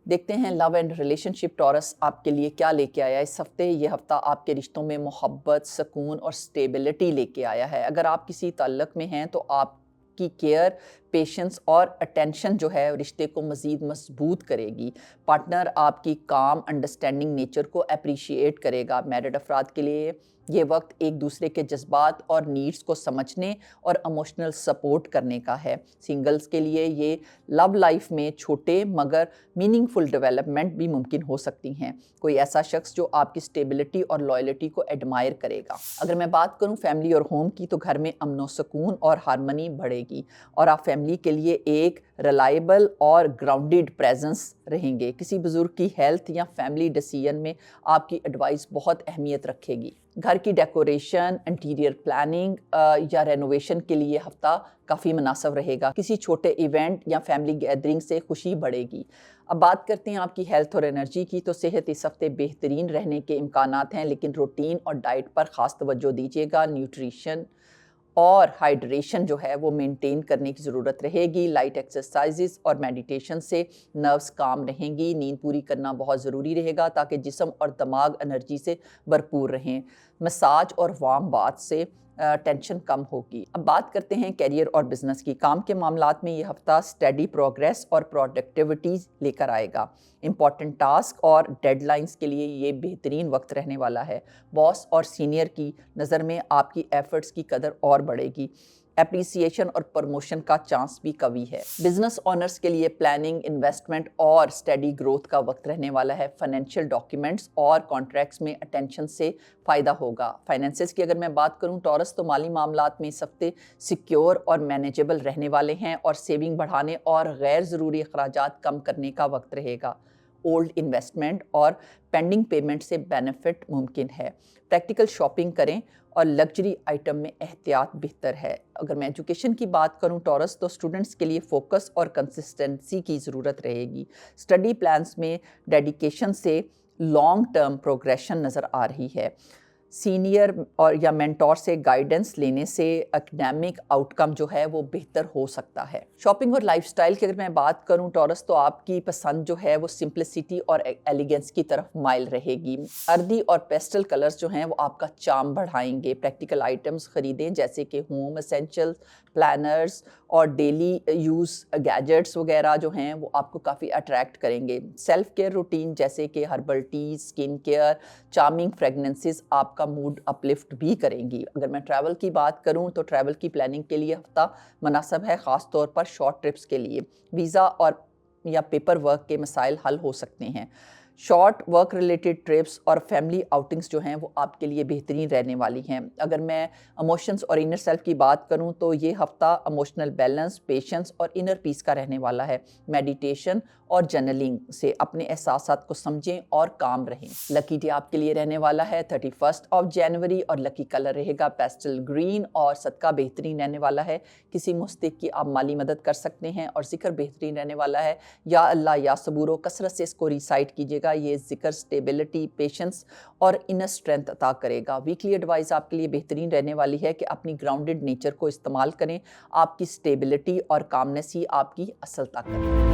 دیکھتے ہیں لو and relation ship tours آپ کے لیے کیا لے کے آیا ہے اس ہفتے۔ یہ ہفتہ آپ کے رشتوں میں محبت، سکون اور سٹیبلٹی لے کے آیا ہے۔ اگر آپ کسی تعلق میں ہیں تو آپ کی کیئر، پیشنس اور اٹینشن جو ہے رشتے کو مزید مضبوط کرے گی۔ پارٹنر آپ کی کام، انڈرسٹینڈنگ نیچر کو اپریشیٹ کرے گا۔ میرڈ افراد کے لیے یہ وقت ایک دوسرے کے جذبات اور نیڈز کو سمجھنے اور ایموشنل سپورٹ کرنے کا ہے۔ سنگلز کے لیے یہ لو لائف میں چھوٹے مگر میننگ فل ڈیولپمنٹ بھی ممکن ہو سکتی ہیں۔ کوئی ایسا شخص جو آپ کی سٹیبلٹی اور لائلٹی کو ایڈمائر کرے گا۔ اگر میں بات کروں فیملی اور ہوم کی تو گھر میں امن و سکون اور ہارمنی بڑھے گی اور آپ فیملی کے لیے ایک ریلائبل اور گراؤنڈڈ پریزنس رہیں گے۔ کسی بزرگ کی ہیلتھ یا فیملی ڈیسیژن میں آپ کی ایڈوائس بہت اہمیت رکھے گی۔ گھر کی ڈیکوریشن، انٹیریئر پلاننگ یا رینوویشن کے لیے ہفتہ کافی مناسب رہے گا۔ کسی چھوٹے ایونٹ یا فیملی گیدرنگ سے خوشی بڑھے گی۔ اب بات کرتے ہیں آپ کی ہیلتھ اور انرجی کی تو صحت اس ہفتے بہترین رہنے کے امکانات ہیں، لیکن روٹین اور ڈائٹ پر خاص توجہ دیجیے گا۔ نیوٹریشن اور ہائیڈریشن جو ہے وہ مینٹین کرنے کی ضرورت رہے گی۔ لائٹ ایکسرسائزز اور میڈیٹیشن سے نروز کام رہیں گی۔ نیند پوری کرنا بہت ضروری رہے گا تاکہ جسم اور دماغ انرجی سے بھرپور رہیں۔ مساج اور وارم باتھ سے ٹینشن کم ہوگی۔ اب بات کرتے ہیں کیریئر اور بزنس کی۔ کام کے معاملات میں یہ ہفتہ اسٹیڈی پروگریس اور پروڈکٹیوٹیز لے کر آئے گا۔ امپورٹنٹ ٹاسک اور ڈیڈ لائنز کے لیے یہ بہترین وقت رہنے والا ہے۔ باس اور سینئر کی نظر میں آپ کی ایفرٹس کی قدر اور بڑھے گی۔ اپریسیشن اور پروموشن کا چانس بھی قوی ہے۔ بزنس اونرز کے لیے پلاننگ، انویسٹمنٹ اور اسٹیڈی گروتھ کا وقت رہنے والا ہے۔ فائنینشیل ڈاکیومنٹس اور کانٹریکٹس میں اٹینشن سے فائدہ ہوگا۔ فائنینسز کی اگر میں بات کروں ٹورس تو مالی معاملات میں اس ہفتے سیکیور اور مینیجبل رہنے والے ہیں اور سیونگ بڑھانے اور غیر ضروری اخراجات کم کرنے کا وقت رہے گا۔ اولڈ انویسٹمنٹ اور پینڈنگ پیمنٹ سے بینیفٹ ممکن ہے۔ پریکٹیکل شاپنگ کریں اور لگژری آئٹم میں احتیاط بہتر ہے۔ اگر میں ایجوکیشن کی بات کروں ٹورس تو اسٹوڈنٹس کے لیے فوکس اور کنسسٹنسی کی ضرورت رہے گی۔ اسٹڈی پلانس میں ڈیڈیکیشن سے لانگ ٹرم پروگریشن نظر آ رہی ہے۔ سینئر اور یا مینٹور سے گائیڈنس لینے سے اکیڈیمک آؤٹ کم جو ہے وہ بہتر ہو سکتا ہے۔ شاپنگ اور لائف سٹائل کی اگر میں بات کروں ٹورس تو آپ کی پسند جو ہے وہ سمپلسٹی اور ایلیگنس کی طرف مائل رہے گی۔ اردی اور پیسٹل کلرز جو ہیں وہ آپ کا چارم بڑھائیں گے۔ پریکٹیکل آئٹمز خریدیں جیسے کہ ہوم ایسینشلز، پلانرز اور ڈیلی یوز گیجٹس وغیرہ جو ہیں وہ آپ کو کافی اٹریکٹ کریں گے۔ سیلف کیئر روٹین جیسے کہ herbal teas, skin care, charming fragrances آپ کا موڈ اپلفٹ بھی کریں گی۔ اگر میں ٹریول کی بات کروں تو ٹریول کی پلاننگ کے لیے ہفتہ مناسب ہے، خاص طور پر شارٹ ٹرپس کے لیے۔ ویزا اور یا پیپر ورک کے مسائل حل ہو سکتے ہیں۔ شارٹ ورک ریلیٹڈ ٹرپس اور فیملی آؤٹنگز جو ہیں وہ آپ کے لیے بہترین رہنے والی ہیں۔ اگر میں ایموشنز اور انر سیلف کی بات کروں تو یہ ہفتہ ایموشنل بیلنس، پیشنس اور انر پیس کا رہنے والا ہے۔ میڈیٹیشن اور جرنلنگ سے اپنے احساسات کو سمجھیں اور کام رہیں۔ لکی ڈے آپ کے لیے رہنے والا ہے 31 جنوری اور لکی کلر رہے گا پیسٹل گرین اور صدقہ بہترین رہنے والا ہے۔ کسی مستحق کی آپ مالی مدد کر سکتے ہیں اور ذکر بہترین رہنے والا ہے۔ یا اللہ یا صبورو کثرت سے اس کو ریسائٹ کیجیے گا۔ یہ ذکر سٹیبلٹی، پیشنس اور انر اسٹرینتھ عطا کرے گا۔ ویکلی ایڈوائز آپ کے لیے بہترین رہنے والی ہے کہ اپنی گراؤنڈڈ نیچر کو استعمال کریں۔ آپ کی سٹیبلٹی اور کامنس ہی آپ کی اصل طاقت ہے۔